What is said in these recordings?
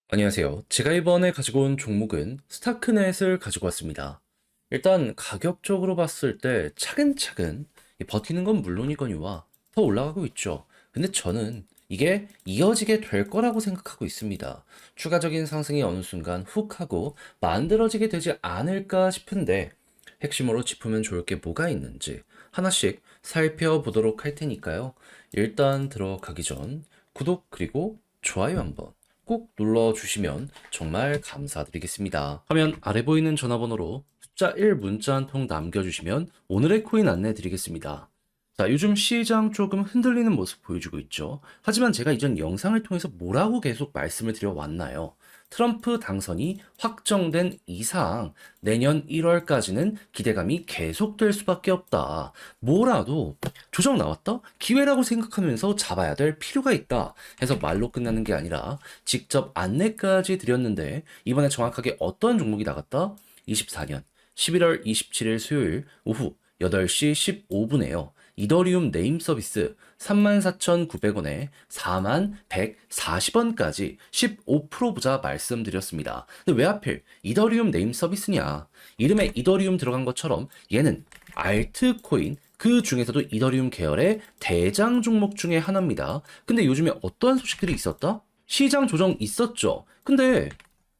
안녕하세요. 제가 이번에 가지고 온 종목은 스타크넷을 가지고 왔습니다. 일단 가격적으로 봤을 때 차근차근 버티는 건 물론이거니와 더 올라가고 있죠. 근데 저는 이게 이어지게 될 거라고 생각하고 있습니다. 추가적인 상승이 어느 순간 훅 하고 만들어지게 되지 않을까 싶은데 핵심으로 짚으면 좋을 게 뭐가 있는지 하나씩 살펴보도록 할 테니까요. 일단 들어가기 전 구독 그리고 좋아요 한번 꼭 눌러주시면 정말 감사드리겠습니다. 화면 아래 보이는 전화번호로 숫자 1 문자 한 통 남겨주시면 오늘의 코인 안내 드리겠습니다. 자, 요즘 시장 조금 흔들리는 모습 보여주고 있죠. 하지만 제가 이전 영상을 통해서 뭐라고 계속 말씀을 드려왔나요? 트럼프 당선이 확정된 이상 내년 1월까지는 기대감이 계속될 수밖에 없다. 뭐라도 조정 나왔다? 기회라고 생각하면서 잡아야 될 필요가 있다. 해서 말로 끝나는 게 아니라 직접 안내까지 드렸는데 이번에 정확하게 어떤 종목이 나갔다? 24년 11월 27일 수요일 오후 8시 15분에요. 이더리움 네임 서비스 34,900원에 41,140원까지 15% 부자 말씀드렸습니다. 근데 왜 하필 이더리움 네임 서비스냐? 이름에 이더리움 들어간 것처럼 얘는 알트코인 그 중에서도 이더리움 계열의 대장 종목 중에 하나입니다. 근데 요즘에 어떠한 소식들이 있었다? 시장 조정 있었죠. 근데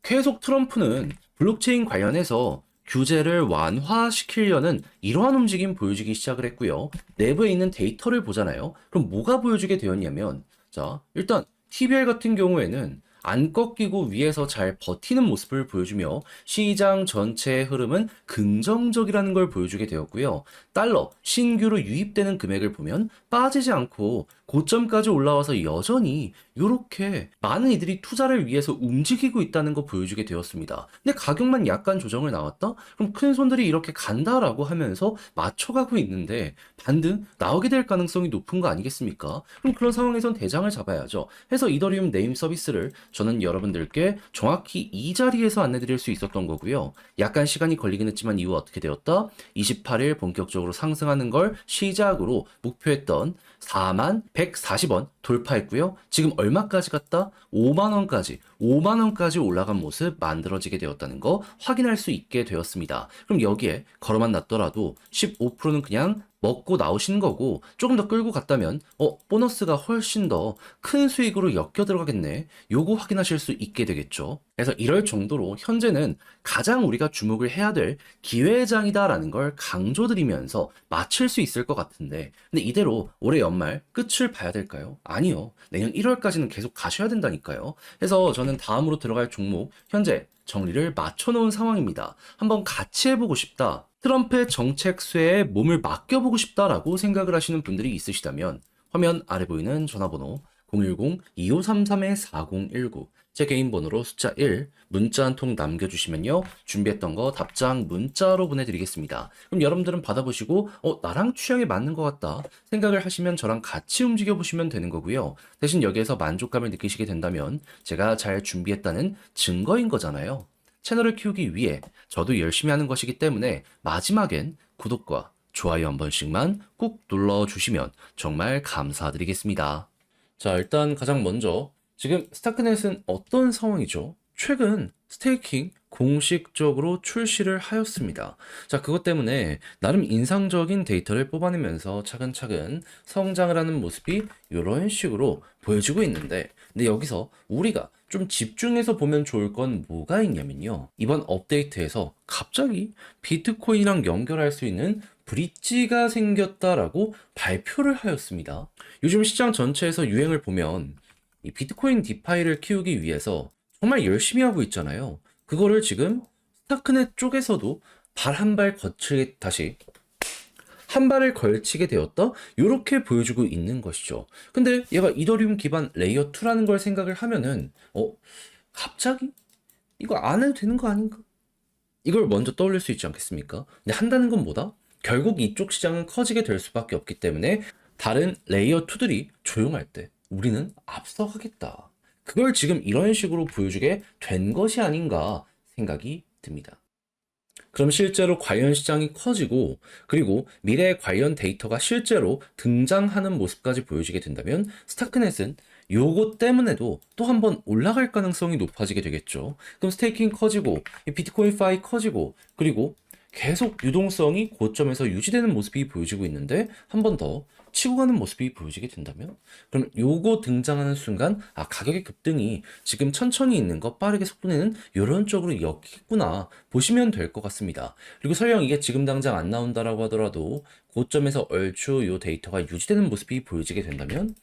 계속 트럼프는 블록체인 관련해서 규제를 완화시키려는 이러한 움직임 보여주기 시작을 했고요. 내부에 있는 데이터를 보잖아요. 그럼 뭐가 보여주게 되었냐면, 자, 일단 TBL 같은 경우에는 안 꺾이고 위에서 잘 버티는 모습을 보여주며 시장 전체의 흐름은 긍정적이라는 걸 보여주게 되었고요. 달러 신규로 유입되는 금액을 보면 빠지지 않고 고점까지 올라와서 여전히 이렇게 많은 이들이 투자를 위해서 움직이고 있다는 거 보여주게 되었습니다. 근데 가격만 약간 조정을 나왔다? 그럼 큰 손들이 이렇게 간다라고 하면서 맞춰가고 있는데 반등 나오게 될 가능성이 높은 거 아니겠습니까? 그럼 그런 상황에선 대장을 잡아야죠. 해서 이더리움 네임 서비스를 저는 여러분들께 정확히 이 자리에서 안내드릴 수 있었던 거고요. 약간 시간이 걸리긴 했지만 이후 어떻게 되었다? 28일 본격적으로 상승하는 걸 시작으로 목표했던 41,140원 돌파했고요. 지금 얼마까지 갔다? 5만원까지 올라간 모습 만들어지게 되었다는 거 확인할 수 있게 되었습니다. 그럼 여기에 걸어만 놨더라도 15%는 그냥 먹고 나오신 거고 조금 더 끌고 갔다면 보너스가 훨씬 더 큰 수익으로 엮여 들어가겠네. 요거 확인하실 수 있게 되겠죠. 그래서 이럴 정도로 현재는 가장 우리가 주목을 해야 될 기회장이다라는 걸 강조드리면서 맞출 수 있을 것 같은데 근데 이대로 올해 연말 끝을 봐야 될까요? 아니요. 내년 1월까지는 계속 가셔야 된다니까요. 그래서 저는 다음으로 들어갈 종목 현재 정리를 맞춰놓은 상황입니다. 한번 같이 해보고 싶다. 트럼프의 정책 쇠에 몸을 맡겨보고 싶다라고 생각을 하시는 분들이 있으시다면 화면 아래 보이는 전화번호 010-2533-4019 제 개인 번호로 숫자 1 문자 한 통 남겨주시면요 준비했던 거 답장 문자로 보내드리겠습니다. 그럼 여러분들은 받아보시고 나랑 취향에 맞는 것 같다 생각을 하시면 저랑 같이 움직여보시면 되는 거고요. 대신 여기에서 만족감을 느끼시게 된다면 제가 잘 준비했다는 증거인 거잖아요. 채널을 키우기 위해 저도 열심히 하는 것이기 때문에 마지막엔 구독과 좋아요 한 번씩만 꾹 눌러주시면 정말 감사드리겠습니다. 자, 일단 가장 먼저 지금 스타크넷은 어떤 상황이죠? 최근 스테이킹 공식적으로 출시를 하였습니다. 자, 그것 때문에 나름 인상적인 데이터를 뽑아내면서 차근차근 성장을 하는 모습이 이런 식으로 보여지고 있는데, 근데 여기서 우리가 좀 집중해서 보면 좋을 건 뭐가 있냐면요. 이번 업데이트에서 갑자기 비트코인이랑 연결할 수 있는 브릿지가 생겼다라고 발표를 하였습니다. 요즘 시장 전체에서 유행을 보면 이 비트코인 디파이를 키우기 위해서 정말 열심히 하고 있잖아요. 그거를 지금 스타크넷 쪽에서도 발 한 발 거치게 다시 한 발을 걸치게 되었다? 이렇게 보여주고 있는 것이죠. 근데 얘가 이더리움 기반 레이어 2라는 걸 생각을 하면은 갑자기 이거 안 해도 되는 거 아닌가? 이걸 먼저 떠올릴 수 있지 않겠습니까? 근데 한다는 건 뭐다? 결국 이쪽 시장은 커지게 될 수밖에 없기 때문에 다른 레이어 2들이 조용할 때 우리는 앞서가겠다. 그걸 지금 이런 식으로 보여주게 된 것이 아닌가 생각이 듭니다. 그럼 실제로 관련 시장이 커지고 그리고 미래 관련 데이터가 실제로 등장하는 모습까지 보여지게 된다면 스타크넷은 요거 때문에도 또 한 번 올라갈 가능성이 높아지게 되겠죠. 그럼 스테이킹 커지고, 이 비트코인 파이 커지고, 그리고 계속 유동성이 고점에서 유지되는 모습이 보여지고 있는데 한 번 더 치고 가는 모습이 보여지게 된다면 그럼 요거 등장하는 순간 가격의 급등이 지금 천천히 있는 거 빠르게 속도내는 이런 쪽으로 엮이겠구나 보시면 될 것 같습니다. 그리고 설령 이게 지금 당장 안 나온다라고 하더라도 고점에서 얼추 요 데이터가 유지되는 모습이 보여지게 된다면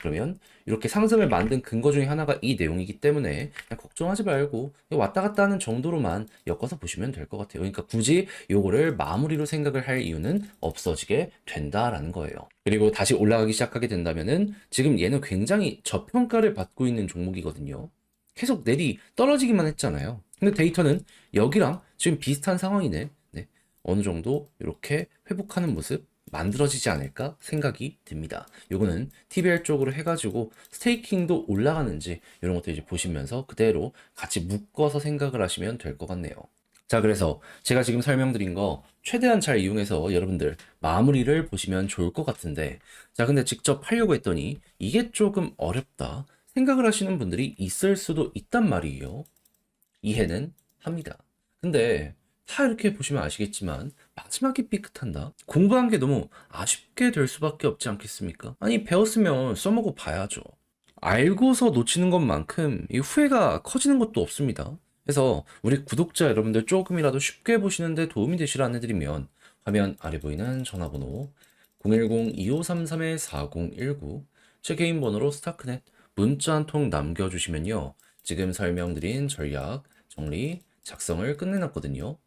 그러면 이렇게 상승을 만든 근거 중에 하나가 이 내용이기 때문에 그냥 걱정하지 말고 왔다 갔다 하는 정도로만 엮어서 보시면 될 것 같아요. 그러니까 굳이 요거를 마무리로 생각을 할 이유는 없어지게 된다라는 거예요. 그리고 다시 올라가기 시작하게 된다면은 지금 얘는 굉장히 저평가를 받고 있는 종목이거든요. 계속 내리 떨어지기만 했잖아요. 근데 데이터는 여기랑 지금 비슷한 상황이네. 네. 어느 정도 이렇게 회복하는 모습 만들어지지 않을까 생각이 듭니다. 요거는 TBR 쪽으로 해가지고 스테이킹도 올라가는지 이런 것들 이제 보시면서 그대로 같이 묶어서 생각을 하시면 될 것 같네요. 자, 그래서 제가 지금 설명드린 거 최대한 잘 이용해서 여러분들 마무리를 보시면 좋을 것 같은데, 자, 근데 직접 하려고 했더니 이게 조금 어렵다 생각을 하시는 분들이 있을 수도 있단 말이에요. 이해는 합니다. 근데 다 이렇게 보시면 아시겠지만 마지막에 삐끗한다? 공부한 게 너무 아쉽게 될 수밖에 없지 않겠습니까? 아니 배웠으면 써먹어 봐야죠. 알고서 놓치는 것만큼 이 후회가 커지는 것도 없습니다. 그래서 우리 구독자 여러분들 조금이라도 쉽게 보시는데 도움이 되시라 안내드리면 화면 아래 보이는 전화번호 010-2533-4019 제 개인 번호로 스타크넷 문자 한 통 남겨주시면요. 지금 설명드린 전략, 정리, 작성을 끝내놨거든요.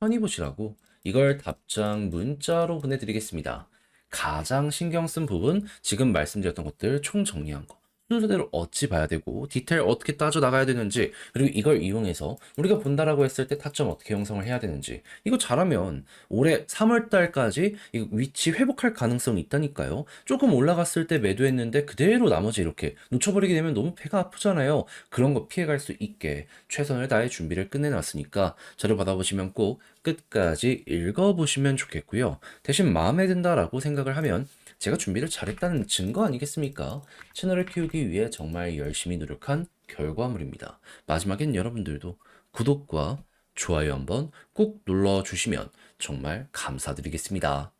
편히 보시라고 이걸 답장 문자로 보내드리겠습니다. 가장 신경 쓴 부분, 지금 말씀드렸던 것들 총 정리한 거. 순서대로 어찌 봐야 되고, 디테일 어떻게 따져 나가야 되는지, 그리고 이걸 이용해서 우리가 본다라고 했을 때 타점 어떻게 형성을 해야 되는지, 이거 잘하면 올해 3월 달까지 이 위치 회복할 가능성이 있다니까요. 조금 올라갔을 때 매도했는데 그대로 나머지 이렇게 놓쳐버리게 되면 너무 배가 아프잖아요. 그런 거 피해갈 수 있게 최선을 다해 준비를 끝내놨으니까 자료 받아보시면 꼭 끝까지 읽어보시면 좋겠고요. 대신 마음에 든다라고 생각을 하면 제가 준비를 잘했다는 증거 아니겠습니까? 채널을 키우기 위해 정말 열심히 노력한 결과물입니다. 마지막엔 여러분들도 구독과 좋아요 한번 꼭 눌러주시면 정말 감사드리겠습니다.